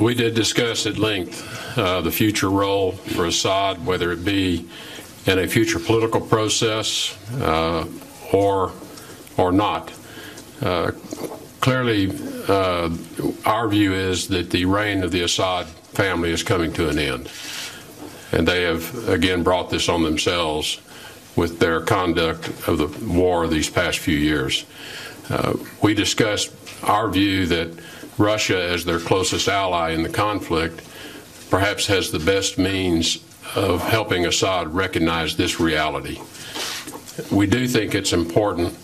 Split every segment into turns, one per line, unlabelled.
We did discuss at length the future role for Assad, whether it be in a future political process or not. Clearly, our view is that the reign of the Assad family is coming to an end. And they have, again, brought this on themselves with their conduct of the war these past few years. We discussed our view that Russia, as their closest ally in the conflict, perhaps has the best means of helping Assad recognize this reality. We do think it's important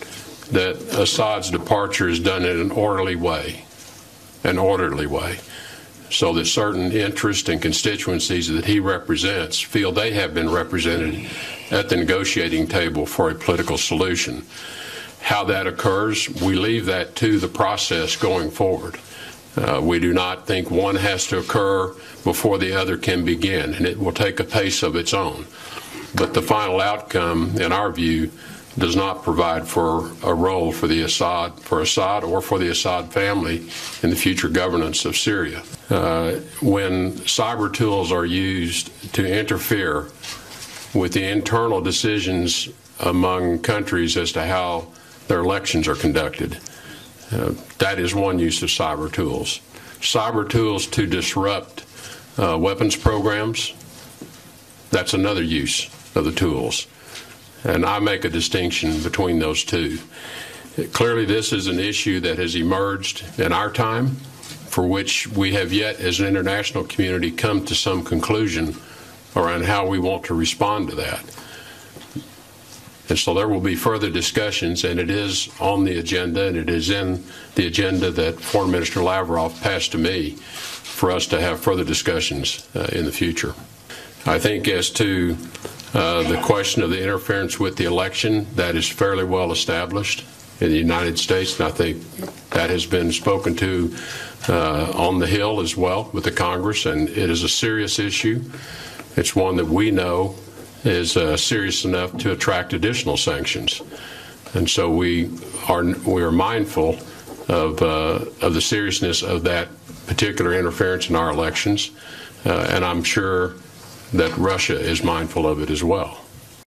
that Assad's departure is done in an orderly way, so that certain interests and constituencies that he represents feel they have been represented at the negotiating table for a political solution. How that occurs, we leave that to the process going forward. We do not think one has to occur before the other can begin, and it will take a pace of its own. But the final outcome, in our view, does not provide for a role for Assad or for the Assad family in the future governance of Syria. When cyber tools are used to interfere with the internal decisions among countries as to how their elections are conducted, that is one use of cyber tools. Cyber tools to disrupt weapons programs, that's another use of the tools. And I make a distinction between those two. Clearly, this is an issue that has emerged in our time, for which we have yet, as an international community, come to some conclusion around how we want to respond to that. And so there will be further discussions, and it is on the agenda, and it is in the agenda that Foreign Minister Lavrov passed to me for us to have further discussions in the future. I think as to the question of the interference with the election, that is fairly well established in the United States, and I think that has been spoken to on the Hill as well with the Congress, and it is a serious issue. It's one that we know is serious enough to attract additional sanctions, and so we are mindful of the seriousness of that particular interference in our elections, and I'm sure that Russia is mindful of it as well.